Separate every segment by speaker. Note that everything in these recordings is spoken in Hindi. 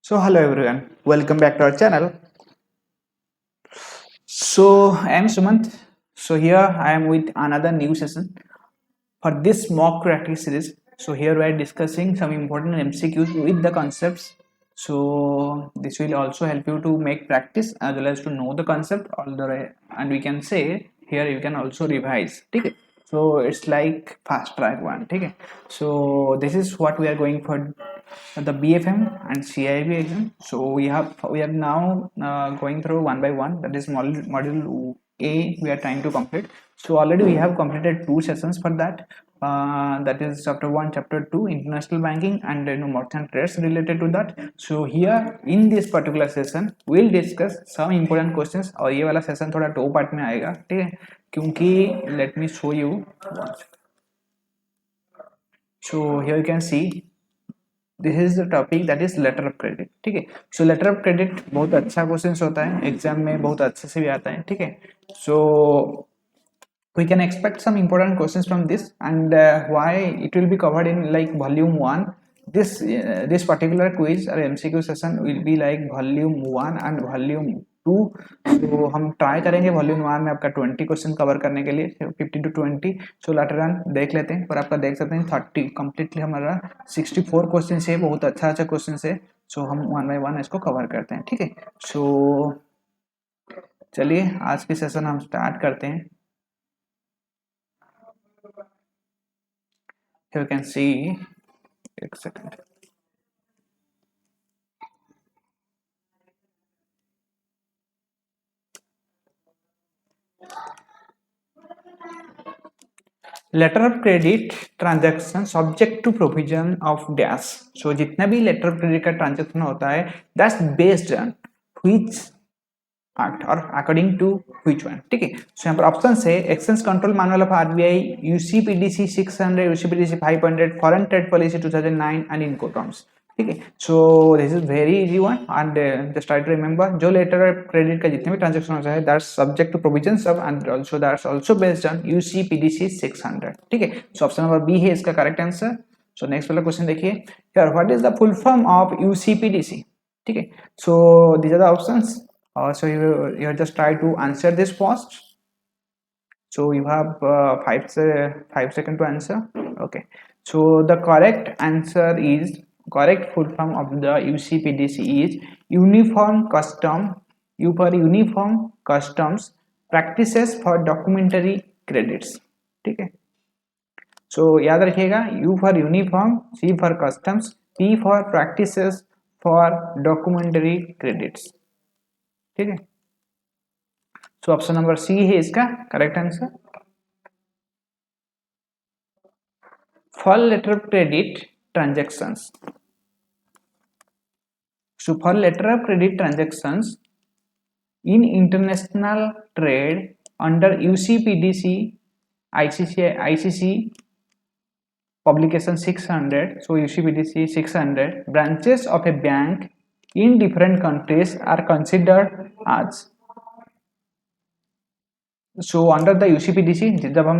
Speaker 1: So hello everyone, welcome back to our channel. So I am Sumant. So here I am with another new session for this mock practice series. So here we are discussing some important MCQs with the concepts. So this will also help you to make practice as well as to know the concept all the way, and we can say here you can also revise. Okay. So it's like fast track one. Okay. So this is what we are going for the BFM and CIB exam. So we are now going through one by one. That is module A we are trying to complete. So already we have completed two sessions for that. That is chapter 1, chapter 2, international banking, and merchant trades related to that. So here in this particular session we'll discuss some important questions. और ये वाला session थोड़ा दो part में आएगा, ठीक है? क्योंकि let me show you. So here you can see this is the topic that is letter of credit. ठीक है. सो लेटर ऑफ क्रेडिट बहुत अच्छा क्वेश्चन होता है, एग्जाम में बहुत अच्छे से भी आता है. ठीक है. सो we can expect some important questions from this, and why it will be covered in like volume 1. This particular quiz or MCQ session will be like volume 1 and volume 2. तो हम ट्राई करेंगे वॉल्यूम 1 में आपका 20 क्वेश्चन कवर करने के लिए, 15 to 20. सो लेटर ऑन देख लेते हैं. और आपका देख सकते हैं 30 कंप्लीटली हमारा 64 क्वेश्चन है, बहुत अच्छा अच्छा क्वेश्चन है. सो हम वन बाय वन इसको कवर करते हैं. ठीक है. सो चलिए आज की सेशन हम स्टार्ट करते हैं. Here you can see, एक second. Letter of credit transaction subject to provision of dash. So जितना भी लेटर ऑफ क्रेडिट का ट्रांजैक्शन होता है that's based on which act और अकॉर्डिंग टू व्हिच वन. ठीक है. सो यहाँ पर ऑप्शन है exchange control manual of RBI, UCPDC 600, UCPDC 500, foreign trade policy 2009 and इनको टर्म्स. ठीक है. So this is very easy one and just try to remember जो लेटर ऑफ क्रेडिट का जितने भी ट्रांजैक्शन होता है that's subject to provisions of and also that's also based on UCPDC 600. ठीक है. सो ऑप्शन नंबर बी है इसका करेक्ट आंसर. सो नेक्स्ट वाला क्वेश्चन देखिए. Here what is the full form of UCPDC. ठीक है. So these are the options. So you just try to answer this first. So you have 5 seconds to answer. Okay. So the correct answer is, correct full form of the UCPDC is Uniform Custom, U for Uniform Customs Practices for Documentary Credits. ठीक है. So याद रखिएगा U for Uniform, C for Customs, P for Practices for Documentary Credits. ठीक है. सो ऑप्शन नंबर सी है इसका correct answer. For letter of credit transactions. So for letter of credit transactions in international trade under UCPDC ICC publication 600. So UCPDC 600 branches of a bank in different countries are considered as. So under the UCPDC जब हम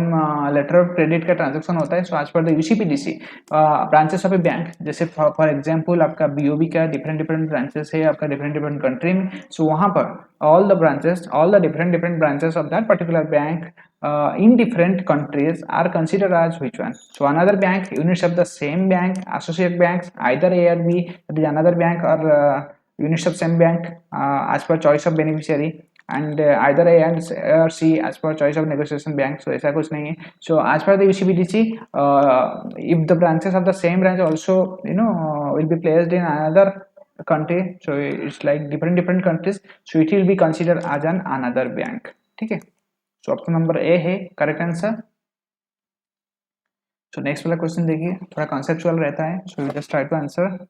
Speaker 1: लेटर ऑफ क्रेडिट का ट्रांजैक्शन होता है, so as per the UCPDC branches of a bank, जैसे फॉर एग्जांपल आपका बीओबी का डिफरेंट ब्रांचेस है आपका डिफरेंट कंट्री में. सो वहां पर all the different branches of that particular bank in different countries are considered as which one. So another bank, units of the same bank, associate banks, either A or B, that is another bank, or units of same bank as per choice of beneficiary, and either A and or C as per choice of negotiation bank. So ऐसा कुछ नहीं है. So as per the UCPDC, if the branches of the same branch also will be placed in another country, so it's like different countries, so it will be considered as an another bank. ठीक है. सो ऑप्शन नंबर ए है करेक्ट आंसर. सो नेक्स्ट वाला क्वेश्चन देखिए, थोड़ा कॉन्सेप्चुअल रहता है. So you just try to answer.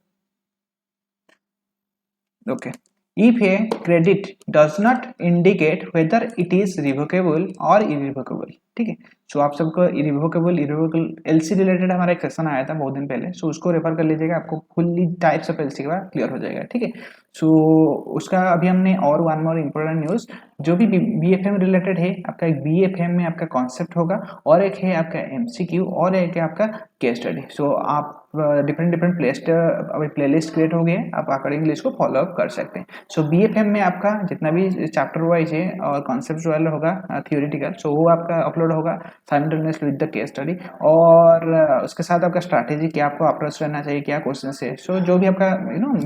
Speaker 1: Okay. If a credit does not indicate whether it is revocable और इरिवोकेबल. ठीक है। सो आप सबको इरिवोकेबल एलसी रिलेटेड हमारा एक सेशन आया था बहुत दिन पहले, सो उसको रेफर कर लीजिएगा, आपको फुल्ली टाइप्स ऑफ एलसी के बाद क्लियर हो जाएगा, ठीक है। सो उसका अभी हमने और वन मोर इम्पोर्टेंट न्यूज़, जो भी बीएफएम रिलेटेड है, आपका एक बीएफएम में आपका कॉन्सेप्ट होगा, और एक है आपका एमसीक्यू, और एक है आपका केस स्टडी। सो आप डिफरेंट प्लेलिस्ट क्रिएट हो गए, आप अकॉर्डिंगली इसको फॉलो अप कर सकते हैं। सो बीएफएम में आपका जितना भी चैप्टर वाइज है और कॉन्सेप्चुअल होगा थियोरिटिकल, सो वो आपका अपलोड होगा simultaneously with the case study, और उसके साथ आपका स्ट्रैटेजी क्या आपको अप्रोच करना चाहिए, क्या क्वेश्चन है। सो जो भी आपका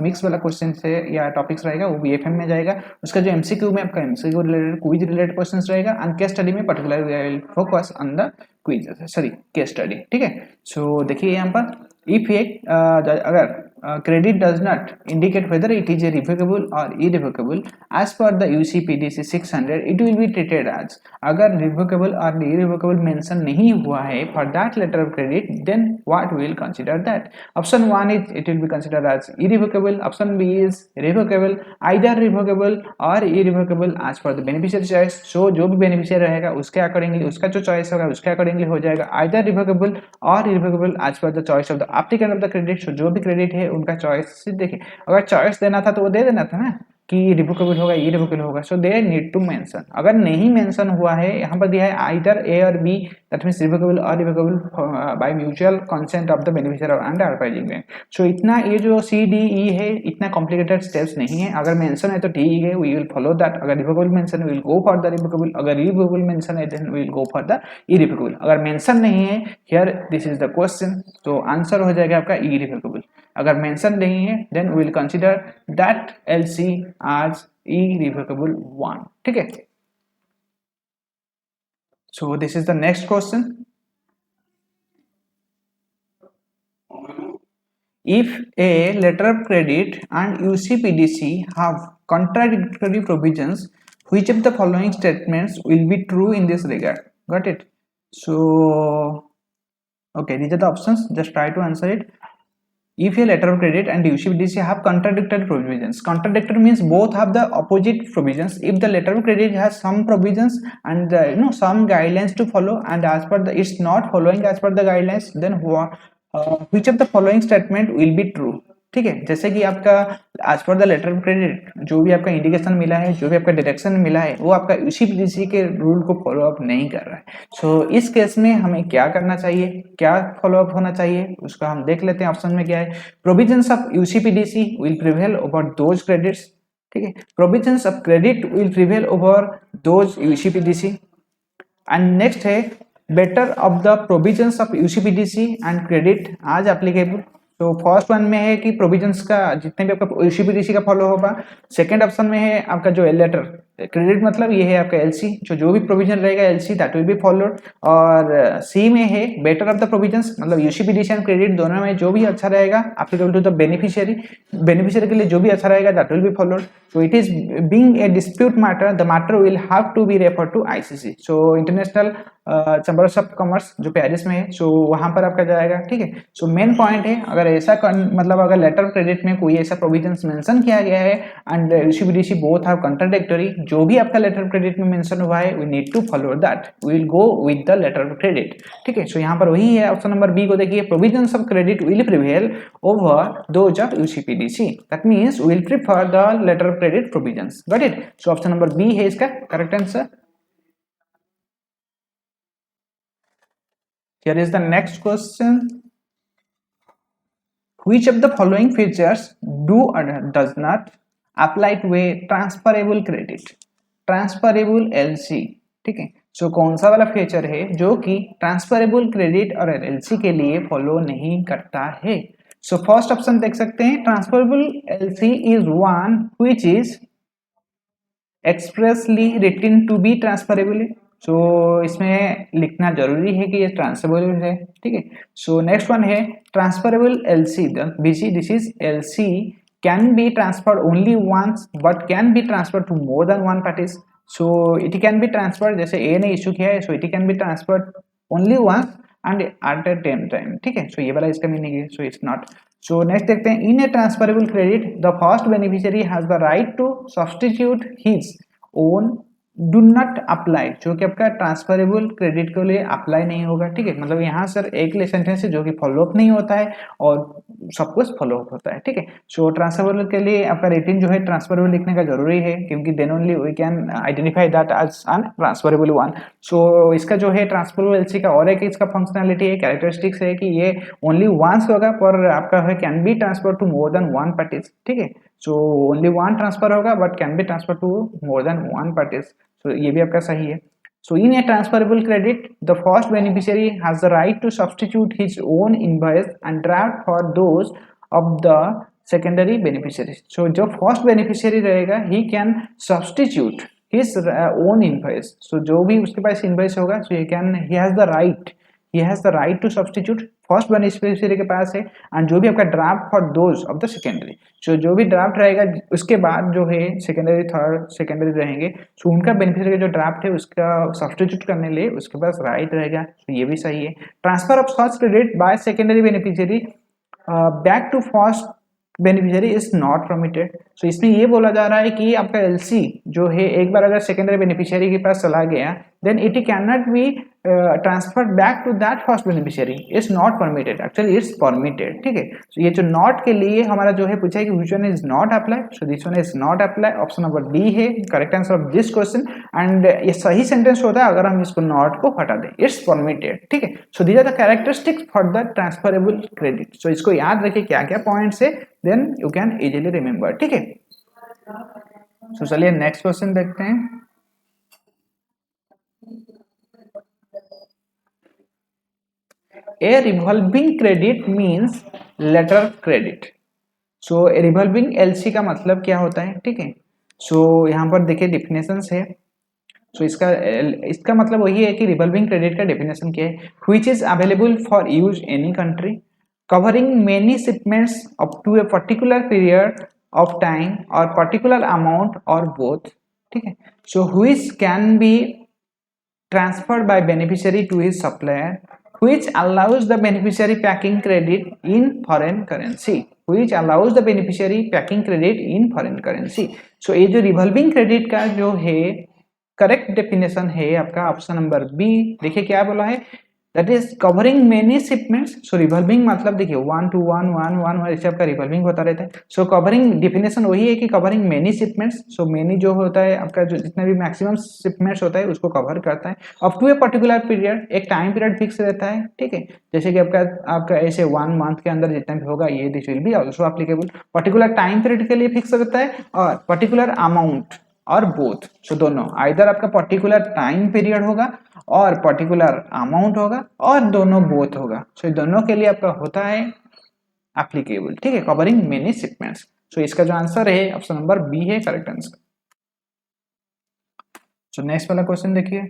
Speaker 1: मिक्स वाला क्वेश्चन है या टॉपिक्स रहेगा वो बीएफएम में जाएगा। उसका जो एमसीक्यू में आपका MCQ related quiz related questions रहेगा, एंड केस स्टडी में particular we will focus on the quiz, sorry case study, ठीक है। सो देखिए यहाँ पर इफ ये अगर credit does not indicate whether it is a revocable or irrevocable as per the UCPDC 600, it will be treated as, अगर revocable or irrevocable mention नहीं हुआ है for that letter of credit, then what we will consider that? Option 1 is it will be considered as irrevocable, option B is revocable, either revocable or irrevocable as per the beneficiary choice। so जो भी beneficiary रहेगा उसके accordingly, उसका जो choice होगा उसके accordingly हो जाएगा, either revocable or irrevocable as per the choice of the applicant of the credit। so जो भी credit है उनका चॉइस देखिए, अगर चॉइस देना था तो वो दे देना था ना कि रिवोकेबल होगा इरिवोकेबल होगा, सो दे नीड टू मेंशन। अगर नहीं मेंशन हुआ है, यहाँ पर दिया है आइदर ए और बी, दैट मींस रिवोकेबल और revocable by mutual consent of the beneficiary and arbitraging bank. So इतना ये जो सी डी ई है इतना कॉम्प्लिकेटेड स्टेप्स नहीं है, अगर मेंशन है तो ठीक है, वी विल फॉलो दैट। अगर revocable mention will go for the revocable, अगर इरिवोकेबल मेंशन है then we will go for the irrevocable. अगर मेंशन नहीं है here, this is the question, तो आंसर हो जाएगा आपका इरिवोकेबल। अगर मेंशन नहीं है then we will consider that LC as irrevocable one, ठीक है। so this is the next question, if a letter of credit and UCPDC have contradictory provisions, which of the following statements will be true in this regard? Got it? so okay, these are the options, just try to answer it. If a letter of credit and UCPDC have contradictory provisions, contradictory means both have the opposite provisions. If the letter of credit has some provisions and some guidelines to follow, and as per the it's not following as per the guidelines, then which of the following statement will be true? ठीक है, जैसे कि आपका as per the letter of credit जो भी आपका इंडिकेशन मिला है, जो भी आपका डायरेक्शन मिला है, वो आपका यूसीपीडीसी के रूल को फॉलो अप नहीं कर रहा है। सो इस केस में हमें क्या करना चाहिए, क्या फॉलो अप होना चाहिए, उसका हम देख लेते हैं। ऑप्शन में क्या है, provisions of UCPDC will prevail over those credits, ठीक है, provisions of credit will prevail over those UCPDC. And next है better of the provisions of UCPDC and credit as applicable. तो फर्स्ट वन में है कि प्रोविजंस का जितने भी आपका यूसीपीडीसी का फॉलो होगा। सेकंड ऑप्शन में है आपका जो लेटर क्रेडिट मतलब ये है आपका एलसी, जो भी प्रोविजन रहेगा LC that will be followed. और सी में है बेटर ऑफ द प्रोविजंस, मतलब यूसीपीडीसी एंड क्रेडिट दोनों में जो भी अच्छा रहेगा applicable to the beneficiary, beneficiary के लिए जो भी अच्छा रहेगा that will be followed. So it is being a dispute matter, the matter will have to be refer to ICC, so international chambers of commerce जो पेरिस में है, सो वहां पर आपका जाएगा, ठीक है। सो मेन पॉइंट है अगर ऐसा मतलब अगर लेटर ऑफ क्रेडिट में कोई ऐसा प्रोविजंस मेंशन किया गया है and UCPDC both have contradictory, जो भी आपका लेटर ऑफ क्रेडिट में मेंशन हुआ है we need to follow that, we will go with the letter of credit, ठीक है। सो यहाँ पर वही है ऑप्शन नंबर बी को देखिए, provisions of credit will prevail over those of UCPDC, that means we will prefer the letter of credit provisions. Got it? So option number B है इसका correct answer. Here is the next question. Which of the following features do or does not apply to a transferable credit? Transferable LC, ठीक है। सो कौन सा वाला फीचर है जो कि ट्रांसफरेबल क्रेडिट और एलसी के लिए फॉलो नहीं करता है? सो फर्स्ट ऑप्शन देख सकते हैं, transferable LC is one which is expressly written to be transferable. So इसमें लिखना जरूरी है कि ये ट्रांसफरेबल है, ठीक है। सो नेक्स्ट वन है transferable LC, this is LC can be transferred only once but can be transferred to more than one parties. So it can be transferred, जैसे ए ने इशू किया है, so it can be transferred only once and at the same time, ठीक है। सो ये वाला इसका मीनिंग है, so it's not. So next देखते हैं, in a transferable credit the first beneficiary has the right to substitute his own do not apply, जो कि आपका ट्रांसफरेबल क्रेडिट के लिए अप्लाई नहीं होगा, ठीक है। मतलब यहाँ सर एक सेंटेंस है जो कि फॉलो अप नहीं होता है और सब कुछ फॉलो अप होता है, ठीक है। सो ट्रांसफरेबल के लिए आपका रेटिंग जो है ट्रांसफरेबल लिखने का जरूरी है, क्योंकि then only we can identify that as an transferable one. So इसका जो है ट्रांसफरेबल एलसी का और एक इसका फंक्शनैलिटी है, कैरेक्टरिस्टिक्स है कि ये ओनली वंस होगा, पर आपका है can be transfer to more than one parties, ठीक है। सो ओनली वन ट्रांसफर होगा but can be transfer to more than one parties, तो ये भी आपका सही है। So in a transferable credit, the first beneficiary has the right to substitute his own invoice and draft for those of the secondary beneficiaries. So जो first beneficiary रहेगा, he can substitute his own invoice. So जो भी उसके पास invoice होगा, so he has the right to substitute first beneficiary के पास है, एंड जो भी आपका draft for those of the secondary, जो भी ड्राफ्ट रहेगा उसके बाद जो है सेकेंडरी थर्ड सेकेंडरी रहेंगे, सो उनका बेनिफिशियरी का जो ड्राफ्ट है उसका सब्सटीट्यूट करने लिए उसके पास राइट रहेगा, तो ये भी सही है। Transfer of such credit by secondary beneficiary back to first beneficiary is not permitted. So इसमें ये बोला जा रहा है कि आपका एलसी जो है एक बार अगर सेकेंडरी बेनिफिशियरी के पास चला गया, then it can not be transfer back to that first beneficiary, is not permitted, actually it's permitted, ठीक है। सो ये जो नॉट के लिए हमारा जो है पूछा है कि which one is not apply, so this one is not apply, option number D है correct answer of this question. And ये सही सेंटेंस होता है अगर हम इसको नॉट को हटा दें, इट्स परमिटेड, ठीक है। So these are the characteristics for the transferable credit. So इसको याद रखिए क्या क्या पॉइंट्स है, then you can easily remember, ठीक है। सो चलिए नेक्स्ट क्वेश्चन देखते हैं। A revolving credit means letter credit. So revolving LC का मतलब क्या होता है, ठीक है। सो यहाँ पर देखिए डिफिनेशंस है। सो इसका मतलब वही है कि रिवॉल्विंग क्रेडिट का डेफिनेशन क्या है, which is available for use any country, covering many shipments up to a particular period of time और पर्टिकुलर अमाउंट और बोथ, ठीक है। So which can be transferred by beneficiary to his supplier, which allows the beneficiary packing credit in foreign currency, which allows the beneficiary packing credit in foreign currency. So ये जो रिवॉल्विंग क्रेडिट का जो है करेक्ट डेफिनेशन है आपका ऑप्शन नंबर बी। देखिए क्या बोला है, that is covering many shipments. So revolving मतलब देखिए 1 to 1 1 1 ऐसे आपका रिवॉल्विंग होता रहता है। सो कवरिंग डेफिनेशन वही है कि covering many shipments. So many जो होता है आपका जो जितना भी मैक्सिमम शिपमेंट्स होता है उसको कवर करता है up to a particular period, एक टाइम पीरियड फिक्स रहता है, ठीक है। जैसे कि आपका ऐसे 1 मंथ के अंदर जितना भी होगा ये this will be also applicable. Particular time period के लिए फिक्स रहता है और पर्टिकुलर अमाउंट और बोथ। सो दोनों आइदर आपका पर्टिकुलर टाइम पीरियड होगा और पर्टिकुलर अमाउंट होगा और दोनों बोथ होगा। सो दोनों के लिए आपका होता है एप्लीकेबल, ठीक है, कवरिंग मेनी शिपमेंट्स। सो इसका जो आंसर है ऑप्शन नंबर बी है करेक्ट आंसर। सो नेक्स्ट वाला क्वेश्चन देखिए,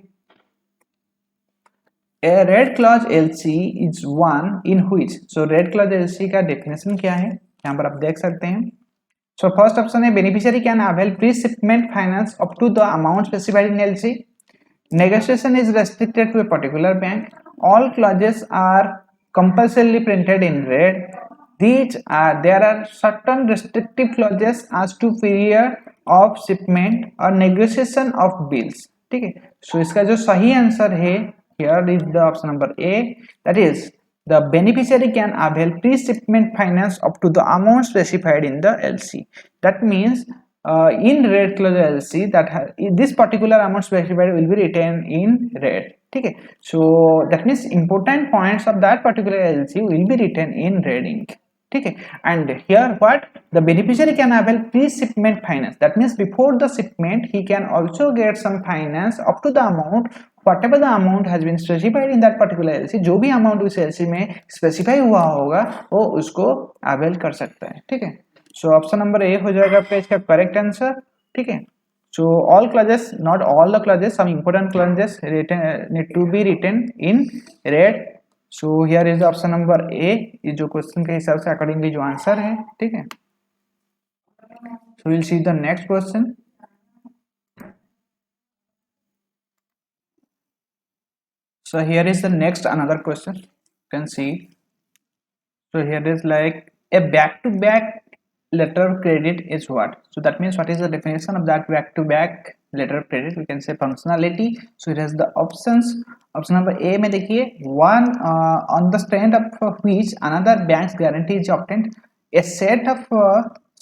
Speaker 1: a red clause LC is one in which. So red clause LC का डेफिनेशन क्या है यहाँ पर आप देख सकते हैं। सो फर्स्ट ऑप्शन है beneficiary can avail pre shipment finance up to the amount specified in LC, negotiation is restricted to a particular bank, all clauses are compulsorily printed in red, there are certain restrictive clauses as to period of shipment और negotiation of bills, ठीक है। सो इसका जो सही आंसर है here is the option number A, that is the beneficiary can avail pre-shipment finance up to the amount specified in the LC. That means in red clause LC that this particular amount specified will be written in red, ठीक है। So that means important points of that particular LC will be written in red ink, ठीक है। And here what the beneficiary can avail pre-shipment finance, that means before the shipment he can also get some finance up to the amount whatever the amount has been specified in that particular LC, जो भी amount उस LC में specify हुआ होगा वो उसको avail कर सकता है, ठीक है। सो ऑप्शन नंबर ए हो जाएगा आपका इसका करेक्ट आंसर, ठीक है। So all clauses, not all the clauses, some important clauses need to be written in red. So here is option number A, ये जो क्वेश्चन के हिसाब से अकॉर्डिंगली जो आंसर है, ठीक है। So will see the next question. So here is the next another question, you can see. So here is like a back-to-back letter of credit is what? So that means what is the definition of that back-to-back letter of credit, we can say functionality. So it has the options. Option number A में देखिए, one on the strength of which another bank's guarantee is obtained, a set of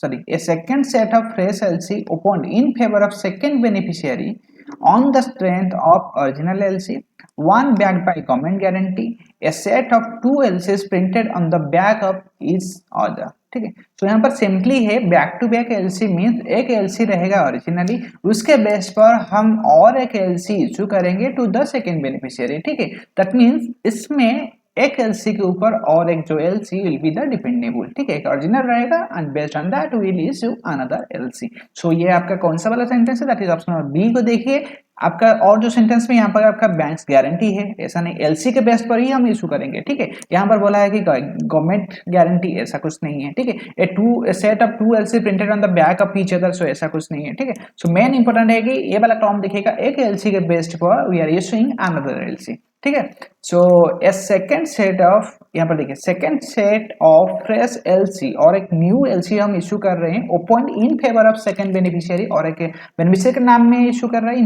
Speaker 1: a second set of fresh LC opened in favor of second beneficiary on the strength of original LC, one backed by government guarantee, a set of two LCs printed on the back of each other. ठीक है, तो यहाँ पर सिंपली है back to back LC means एक एलसी रहेगा ओरिजिनली, उसके बेस पर हम और एक एलसी इशू करेंगे टू द सेकेंड बेनिफिशियरी. ठीक है, दैट मीन्स इसमें एक एलसी के ऊपर और एक जो LC will be the dependable. ठीक है, एक ओरिजिनल रहेगा and based on that we will issue another LC. So ये आपका कौन सा वाला सेंटेंस है, that is option number B को देखिए आपका. और जो सेंटेंस में यहाँ पर आपका बैंक गारंटी है, ऐसा नहीं एलसी के बेस पर ही हम इशू करेंगे. ठीक है, यहाँ पर बोला है कि गवर्नमेंट गारंटी, ऐसा कुछ नहीं है. ठीक है, a set of two LC printed on the back of each other, so ऐसा कुछ नहीं है. ठीक है, सो मेन इंपॉर्टेंट है कि ये वाला टर्म देखिएगा, एक एलसी के बेस पर we are issuing another LC. ठीक है, so a second set of, यहाँ पर देखिए second set of fresh LC और एक न्यू एलसी हम इशू कर रहे हैं open in favour of second beneficiary, और एक बेनिफिशियरी के नाम में इशू कर रहे हैं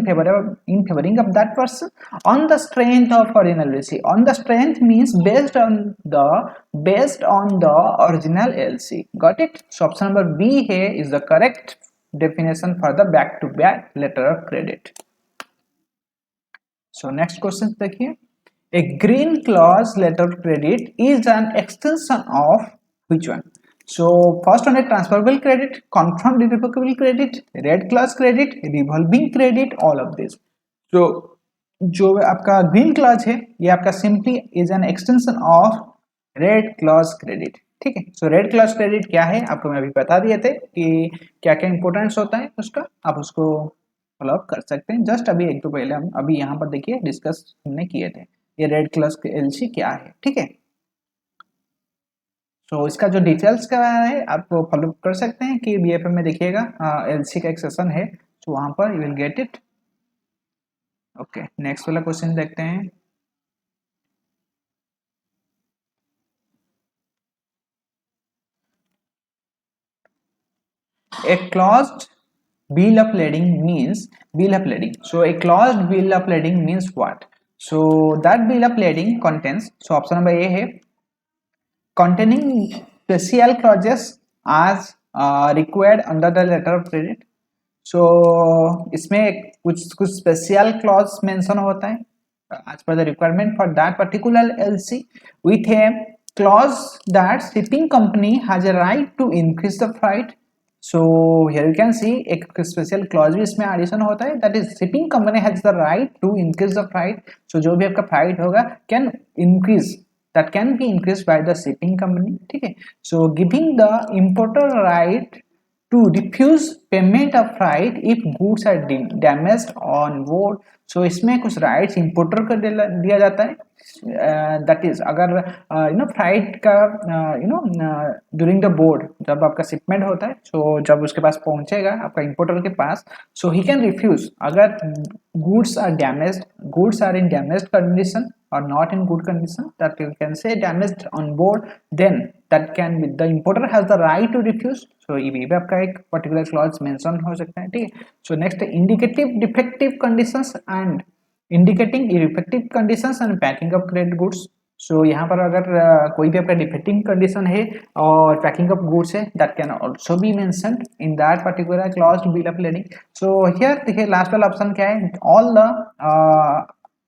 Speaker 1: in favoring of that person on the strength of original LC. On the strength means based on the original LC. Got it. So option number B है is the correct definition for the back to back letter of credit. So next question देखिए, a green clause letter of credit is an extension of which one? So first one है transferable credit, confirmed irrevocable credit, red clause credit, revolving credit, all of this. So जो आपका green clause है ये आपका simply is an extension of red clause credit. ठीक है, so red clause credit क्या है आपको मैं अभी बता दिए थे कि क्या क्या इंपॉर्टेंस होता है उसका, आप उसको फॉलो अप कर सकते हैं. जस्ट अभी एक तो पहले हम अभी यहाँ पर देखिए डिस्कस हमने किए थे ये रेड क्लास के एलसी क्या है. ठीक है, तो इसका जो डिटेल्स का है आप फॉलो कर सकते हैं कि बीएफएम में देखिएगा एलसी का एक सेशन है, तो वहां पर you will get it. Okay, next वाला क्वेश्चन देखते हैं. A claused bill of lading means bill of lading. So a claused bill of lading means what? So that bill of lading contains, so option number A है containing special clauses as required under the letter of credit. So इसमें कुछ special clause mention होता है as per the requirement for that particular LC with a clause that shipping company has a right to increase the freight. So here you can see एक स्पेशल क्लॉज भी इसमें एडिशन होता है, that is shipping company has the right to increase the freight. So जो भी आपका फ्राइट होगा can increase, that can be increase by the shipping company. ठीक है, so giving the importer right to refuse payment of freight if goods are damaged on board. So इसमें कुछ राइट्स इंपोर्टर को दिया जाता है, दैट इज अगर फ्राइट का ड्यूरिंग द बोर्ड जब आपका शिपमेंट होता है, सो जब उसके पास पहुंचेगा आपका इंपोर्टर के पास, सो ही कैन रिफ्यूज अगर goods are in damaged condition or not in good condition, that you can say damaged on board, then that can be the importer has the right to refuse. So ये भी आपका एक particular clause mention हो सकता है. ठीक है, so next indicative defective conditions and indicating effective conditions and packing of credit goods. सो यहाँ पर अगर कोई भी आपका डिफेक्टिंग कंडीशन है और पैकिंग ऑफ गुड्स है, that can also be mentioned in that particular क्लॉज्ड bill of lending. So here देखिए लास्ट वाला ऑप्शन क्या है, ऑल द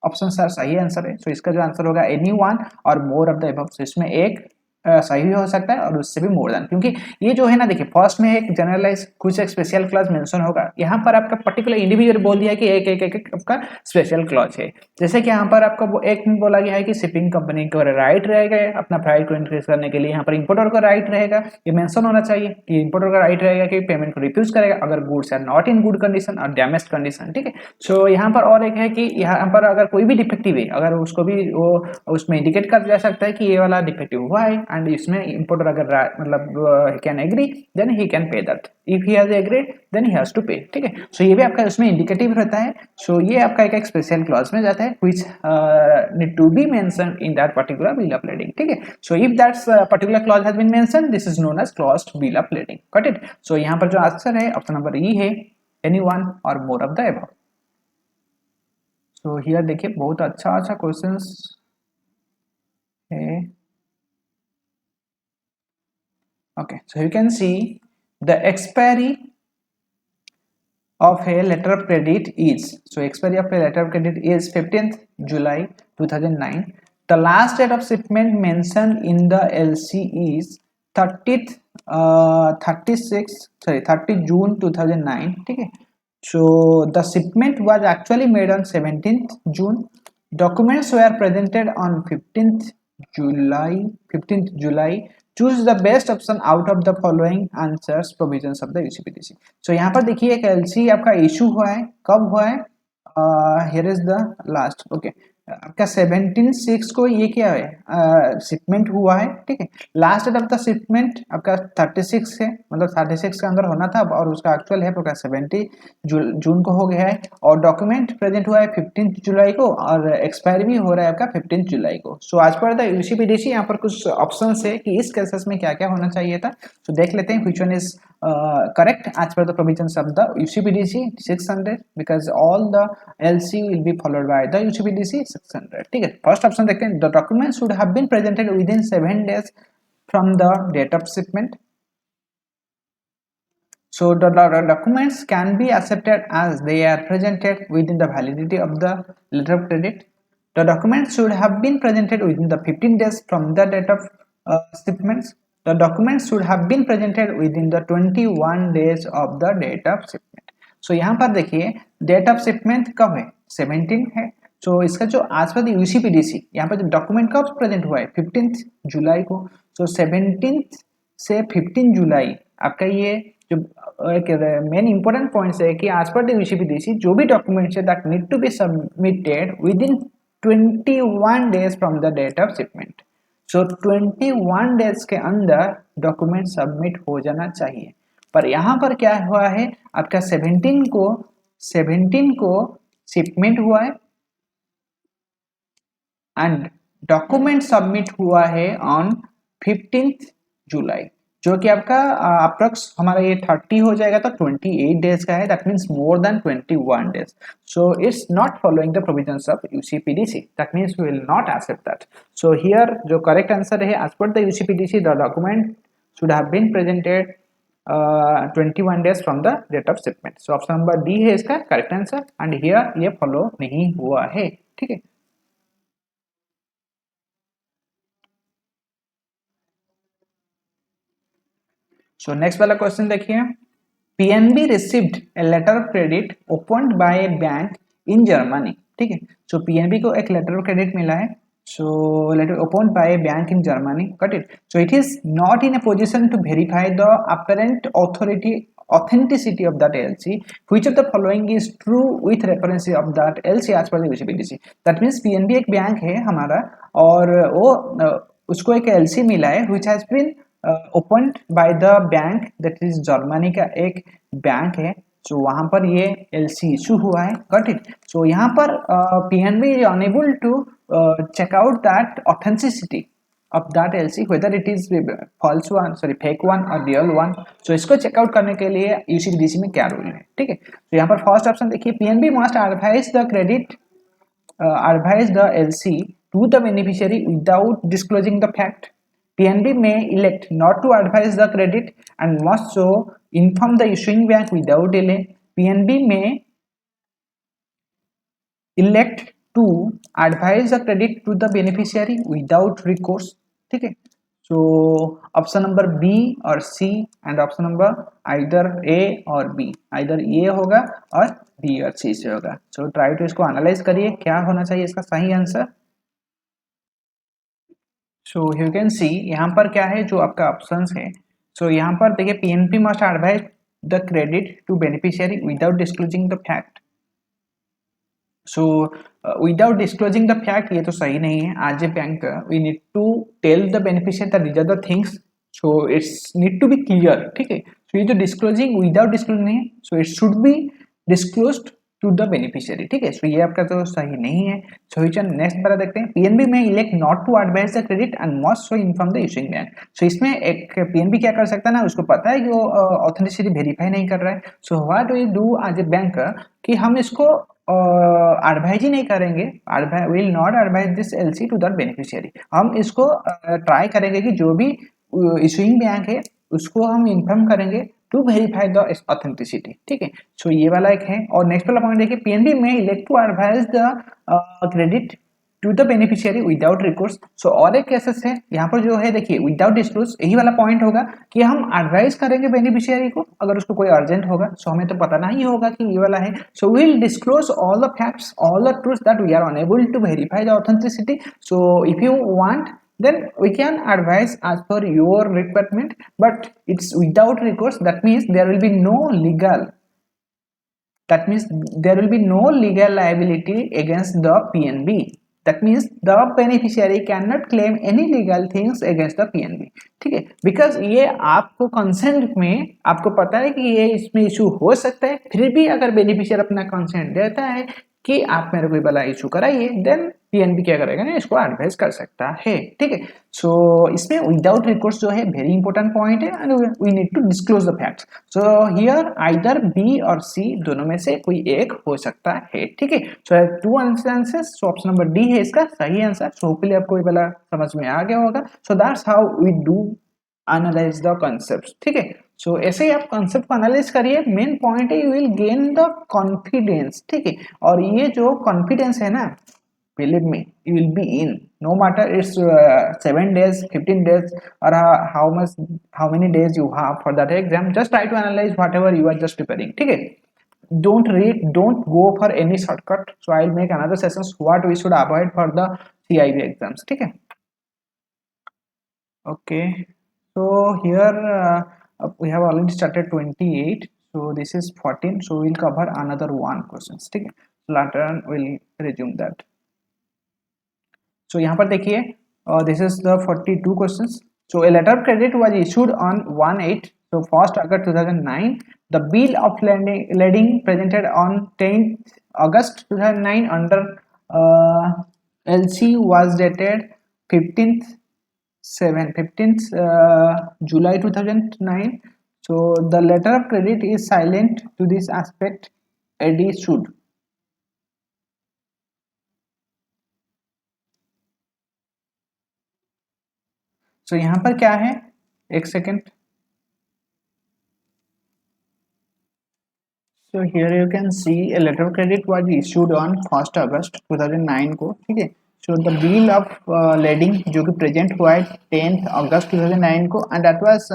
Speaker 1: ऑप्शंस आर सही आंसर है. सो इसका जो आंसर होगा एनी वन और मोर ऑफ द अबव. सो इसमें एक सही हो सकता है और उससे भी मोर देन, क्योंकि ये जो है ना देखिए फर्स्ट में एक जनरलाइज कुछ एक स्पेशल क्लॉज मेंशन होगा, यहाँ पर आपका पर्टिकुलर इंडिविजुअल बोल दिया है कि एक आपका स्पेशल क्लॉज है. जैसे कि यहाँ पर आपको एक बोला गया है कि शिपिंग कंपनी को राइट रहेगा अपना प्राइस को इंक्रीज करने के लिए, यहाँ पर इंपोर्टर का राइट रहेगा, ये मेंशन होना चाहिए कि इंपोर्टर का राइट रहेगा कि पेमेंट को रिफ्यूज करेगा अगर goods are not in good condition और डैमेज कंडीशन. ठीक है, सो यहाँ पर और एक है कि यहाँ पर अगर कोई भी डिफेक्टिव है अगर उसको भी वो उसमें इंडिकेट कर जा सकता है कि ये वाला डिफेक्टिव हुआ है, एंड इसमें इंपोर्टर अगर मतलब he can agree then he can pay that, if he has agreed then he has to pay. ठीक है, सो ये भी आपका उसमें इंडिकेटिव रहता है. सो ये आपका एक स्पेशल क्लॉज में जाता है which need to be mentioned in that particular bill of lading. ठीक है, so if that particular clause has been mentioned this is known as claused bill of lading. Got it. So यहाँ पर जो आंसर है ऑप्शन नंबर ई है एनी वन और more of the above. So here देखिए बहुत अच्छा अच्छा क्वेश्चंस है। Okay, so you can see the expiry of a letter of credit is, so expiry of a letter of credit is 15th July 2009. The last date of shipment mentioned in the LC is 30th 30 June 2009. Okay, so the shipment was actually made on 17th June. Documents were presented on 15th July. Choose the best option out of the following answers provisions of the UCPDC. So यहाँ पर देखिए एक LC आपका इशू हुआ है, कब हुआ है? Here is the last. Okay, आपका 17/6 को ये क्या है, शिपमेंट हुआ है, ठीक है। Last date of the shipment आपका 36 है, मतलब 36 के अंदर होना था और उसका एक्चुअल है आपका 70 जून को हो गया है। और डॉक्यूमेंट प्रेजेंट हुआ है 15 जुलाई को और एक्सपायर भी हो रहा है आपका 15 जुलाई को। सो आज पर द यूसीपीडीसी यहाँ पर कुछ ऑप्शन है कि इस केसेस में क्या क्या होना चाहिए था। तो देख लेते हैं which one is correct as per the provisions of the UCPDC 600 because all the LC will be followed by the UCPDC 600, ठीक है। फर्स्ट ऑप्शन देखते हैं, the documents should have been presented within 7 days from the date of shipment. So the documents can be accepted as they are presented within the validity of the letter of credit. The documents should have been presented within the 15 days from the date of shipments. The documents should have been presented within the 21 days of the date of shipment. So यहाँ पर देखिए date of shipment कब है, 17 है। so इसका जो आज पर यूसीपीडीसी यहाँ पर जो डॉक्यूमेंट कब प्रेजेंट हुआ है 15 जुलाई को। so 17 से 15 जुलाई आपका ये जो एक मेन इंपॉर्टेंट पॉइंट्स है कि आज पर यूसीपीडीसी जो भी डॉक्यूमेंट्स है that need to be submitted within 21 days from the date of shipment. So 21 days के अंदर डॉक्यूमेंट सबमिट हो जाना चाहिए। पर यहाँ पर क्या हुआ है, आपका 17 को शिपमेंट हुआ है एंड डॉक्यूमेंट सबमिट हुआ है ऑन 15th जुलाई, जो कि आपका अप्रॉक्स हमारा ये 30 हो जाएगा तो 28 डेज का है, that means more than 21 days. So it's not following the provisions of UCPDC, that means we will not accept that. So here जो करेक्ट आंसर है as per the UCPDC the document should have been presented 21 days from the date of shipment. So option number D है इसका करेक्ट आंसर एंड हियर ये फॉलो नहीं हुआ है, ठीक है। So next वाला क्वेश्चन देखिए, PNB received a letter of credit opened by a bank in Germany, ठीक है। So PNB को एक letter of credit मिला है, so letter opened by a bank in Germany, got it। So it is not in a position to verify the apparent authenticity of that LC. Which of the following is true with reference of that LC as per the UCPDC? That means PNB एक बैंक है हमारा और वो उसको एक LC मिला है which has been opened by the bank that is Germany का एक बैंक है। सो वहां पर ये एलसी इशू हुआ है, गॉट इट। सो यहाँ पर PNB is unable to check out that authenticity of that LC whether it is false one, sorry fake one और रियल वन। सो इसको चेकआउट करने के लिए यूसीपीडीसी में क्या रूल है, ठीक है। तो यहाँ पर फर्स्ट ऑप्शन देखिए, PNB must advise the credit advise the LC to the beneficiary without disclosing the fact. PNB may elect not to advise the credit and must so inform the issuing bank without delay. PNB may elect to advise the credit to the beneficiary without recourse, ठीक है। सो ऑप्शन नंबर बी और सी and option number either A और बी, आइदर ए होगा और बी और सी से होगा। सो ट्राई टू इसको एनालाइज करिए क्या होना चाहिए इसका सही आंसर। सो यू कैन सी यहाँ पर क्या है जो आपका ऑप्शंस है। सो यहाँ पर देखिए, PNB must advise the credit to beneficiary without disclosing the fact. So without disclosing the fact ये तो सही नहीं है। As a bank we need to tell the beneficiary that these are the things, so it's need to be clear, ठीक है। सो ये जो डिस्क्लोजिंग विदाउट डिस्क्लोजिंग है, so it should be disclosed to the beneficiary, ठीक है। सो ये आपका तो सही नहीं है। सो नेक्स्ट वाला देखते हैं, PNB may elect not to advise the credit and must so inform the issuing bank. So इसमें एक पीएनबी क्या कर सकता है ना, उसको पता है कि वो ऑथेंटिसिटी वेरीफाई नहीं कर रहा है। So what we do as a bank कि हम इसको एडवाइज ही नहीं करेंगे, will not advise this LC to that beneficiary. हम इसको ट्राई करेंगे कि जो भी इशूइंग बैंक है उसको हम इन्फॉर्म करेंगे टू वेरीफाई द ऑथेंटिसिटी, ठीक है। सो ये वाला एक है। और नेक्स्ट वाला पॉइंट देखिए, PNB may elect to advise the credit to the beneficiary without recourse. So और एक केसेस है यहाँ पर जो है, देखिए विदाउट डिस्क्लोज, यही वाला पॉइंट होगा कि हम एडवाइस करेंगे बेनिफिशियरी को अगर उसको कोई अर्जेंट होगा। सो हमें तो पता नहीं होगा कि ये वाला है। So will disclose all the facts, all the truths that we are unable to verify the authenticity. So if you want then we can advise as per your requirement, but it's without recourse. That means there will be no legal, that means there will be no legal liability against the PNB. That means the beneficiary cannot claim any legal things against the PNB, ठीक है। बिकॉज ये आपको कंसेंट में आपको पता है कि ये इसमें इशू हो सकता है, फिर भी अगर बेनिफिशियर अपना कंसेंट देता है कि आप मेरे को वाला इशू कराइए, देन पीएनबी क्या करेगा ना, इसको एडवाइस कर सकता है, ठीक है। सो इसमें विदाउट रिकोर्स जो है वेरी इंपॉर्टेंट पॉइंट है, and we need to disclose the facts. So here either B और सी दोनों में से कोई एक हो सकता है, ठीक है। So two answers, so option number D है इसका सही आंसर। सो होपफुली आपको ये वाला समझ में आ गया होगा। So that's how we do analyse the concept, ठीक है। सो ऐसे ही आप कॉन्सेप्ट को एनालाइज करिए। मेन पॉइंट है you will gain the confidence, ठीक है। और ये जो कॉन्फिडेंस है ना, believe me, you will be in, no matter it's 7 days, 15 days, or how many days you have for that exam. Just try to analyze whatever you are just preparing, ठीक है। Don't read, don't go for any shortcut. So I'll make another sessions what we should avoid for the CIB exams, ठीक है। Okay, so here we have already started 28, so this is 14, so we'll cover another one questions, ठीक है। So later on we'll resume that. So यहाँ पर देखिए, this is the 42 questions. So a letter of credit was issued on 1/8, so 1st August 2009. The bill of lading presented on 10th August 2009 under LC was dated 15th July 2009. So the letter of credit is silent to this aspect. AD should. So यहाँ पर क्या है, एक second. So here you can see a letter of credit was issued on 1st August 2009 को, ठीक है। So the bill of lading जो कि प्रेजेंट हुआ है 10th August 2009 को, and that was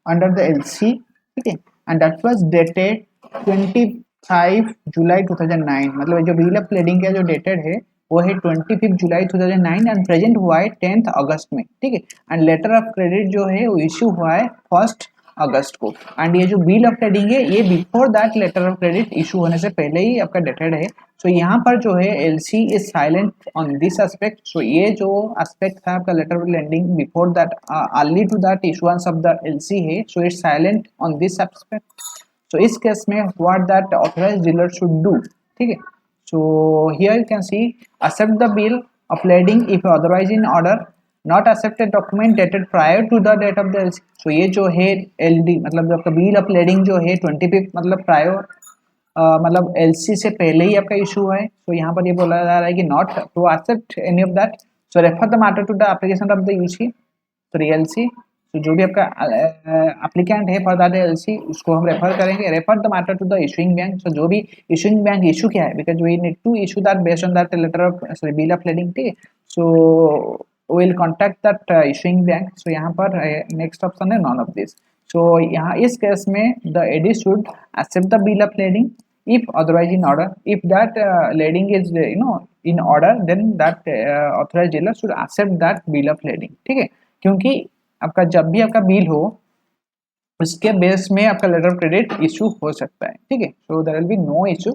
Speaker 1: under the LC, ठीक है, and that was dated 25 जुलाई 2009। मतलब जो बिल ऑफ लेडिंग का जो डेटेड है वो है 25 जुलाई 2009 एंड प्रेजेंट हुआ है 10th अगस्त में, ठीक है। एंड लेटर ऑफ क्रेडिट जो है वो इश्यू हुआ है 1st अगस्त को। एंड ये जो बिल ऑफ ट्रेडिंग है ये before that letter of credit issue होने से पहले ही आपका डेटेड है। सो यहाँ पर जो है LC is silent on this aspect. So ये जो एस्पेक्ट था आपका letter of lending before that early to that issuance of the LC है, so it's silent on this aspect. So इस केस में what that authorised dealer should do, ठीक है। So here you can see accept the bill of lading if otherwise in order, not accept a document dated prior to the date of the LC। so ये जो है LD मतलब जो आपका bill of lading जो है 25 मतलब prior मतलब LC से पहले ही आपका इशू है। so यहाँ पर ये बोला जा रहा है कि not to accept any of that, so refer the matter to the application of the UC, sorry LC। तो जो भी आपका एप्लीकेंट है फॉर दैट एलसी उसको हम रेफर करेंगे, refer the matter to the issuing bank. So जो भी इशूइंग बैंक इशू क्या है, because we need to issue that based on that letter of sorry bill of lading, ठीक है। So will contact that issuing bank. So यहाँ पर नेक्स्ट ऑप्शन है नॉन ऑफ दिस। सो यहाँ इस केस में the AD should accept the bill of lading if otherwise in order, if that lading is in order, then that authorized dealer should accept that bill of lading, ठीक है। क्योंकि आपका जब भी आपका बिल हो उसके बेस में आपका लेटर ऑफ क्रेडिट इशू हो सकता है, ठीक है। So there will be no issue.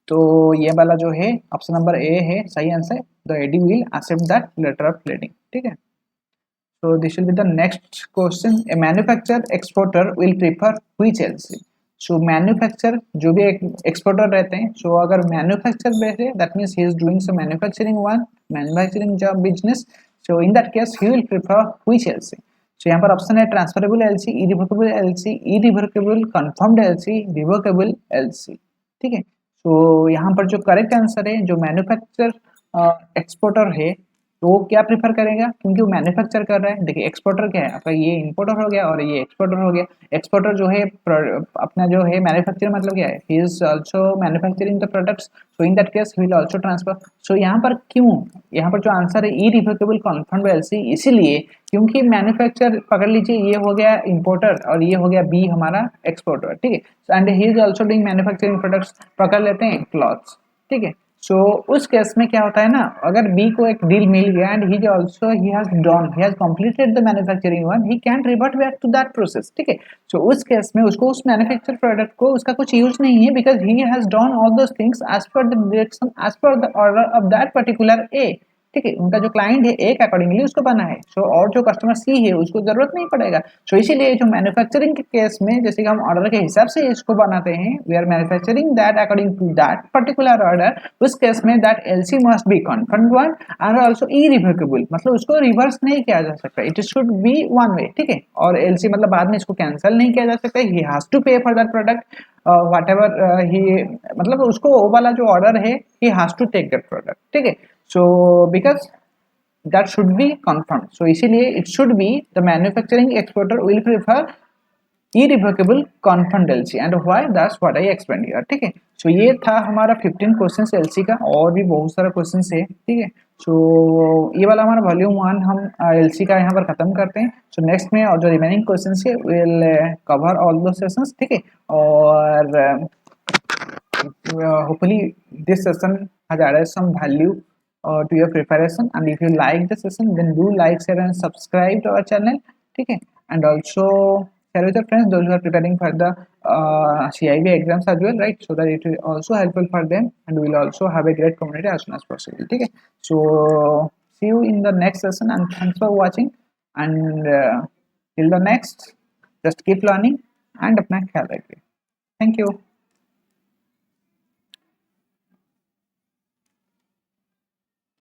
Speaker 1: तो ये वाला जो है ऑप्शन नंबर ए है सही answer, the AD will accept that letter of credit, ठीक है। So this will be the next question. A manufacturer exporter will prefer which LC? So manufacture जो भी एक्सपोर्टर रहते हैं, सो अगर मैन्युफैक्चर बैठे that means he is doing some manufacturing job business, so in that case he will prefer which LC. So यहाँ पर ऑप्शन है transferable LC, irrevocable LC, irrevocable, confirmed LC, revocable LC. ठीक है, तो यहाँ पर जो करेक्ट आंसर है, जो मैन्युफैक्चर एक्सपोर्टर है तो वो क्या प्रेफर करेगा, क्योंकि वो मैन्युफैक्चर कर रहा है। देखिए एक्सपोर्टर क्या है आपका, ये इंपोर्टर हो गया और ये एक्सपोर्टर हो गया। एक्सपोर्टर जो है अपना जो है मैन्युफैक्चर मतलब क्या है, he is also manufacturing the products, so in that case he will also transfer. So यहाँ पर क्यों, यहाँ पर जो आंसर है इरिवोकेबल कन्फर्म्ड एलसी, इसीलिए क्योंकि मैन्युफैक्चर पकड़ लीजिए ये हो गया इंपोर्टर और ये हो गया बी हमारा एक्सपोर्टर। ठीक है, and he is also doing manufacturing products, पकड़ लेते हैं क्लॉथ्स। ठीक है, सो उस केस में क्या होता है ना, अगर बी को एक डील मिल गया and he also he has completed the manufacturing one, he can revert back to that process. ठीक है, सो उस केस में उसको उस मैन्युफैक्चर प्रोडक्ट को उसका कुछ यूज नहीं है, because he has done all those things as per the direction, as per the order of that particular a. ठीक है, उनका जो क्लाइंट है एक अकॉर्डिंगली उसको बना है, सो और जो कस्टमर सी है उसको जरूरत नहीं पड़ेगा। सो इसीलिए जो मैन्युफैक्चरिंग के केस में जैसे कि हम ऑर्डर के हिसाब से इसको बनाते हैं, we are manufacturing that according to that particular order, उस केस में that LC must be confirmed one and also irrevocable, मतलब उसको रिवर्स नहीं किया जा सकता, it should be one way. ठीक है, और एलसी मतलब बाद में इसको कैंसिल नहीं किया जा सकता, he has to pay for that product whatever he, मतलब उसको वो वाला जो ऑर्डर है he has to take that product. ठीक है, so because that should be confirmed, so इसीलिए it should be the manufacturing exporter will prefer irrevocable confirmed LC and why, that's what I explained here। ठीक है, so ये था हमारा 15 क्वेश्चंस LC का, और भी बहुत सारा क्वेश्चंस है। ठीक है, so ये वाला हमारा वॉल्यूम 1 हम LC का यहाँ पर खत्म करते हैं। so नेक्स्ट में और जो रिमेनिंग क्वेश्चंस है विल कवर ऑल दो सेशंस। ठीक है, और hopefully this session has added some value to your preparation, and if you like the session then do like, share and subscribe to our channel। ठीक है, and also share with your friends those who are preparing for the CIB exams as well, right, so that it will also helpful for them and we will also have a great community as soon as possible। ठीक है, so see you in the next session and thanks for watching, and till the next just keep learning and अपना ख्याल रखिए। Thank you।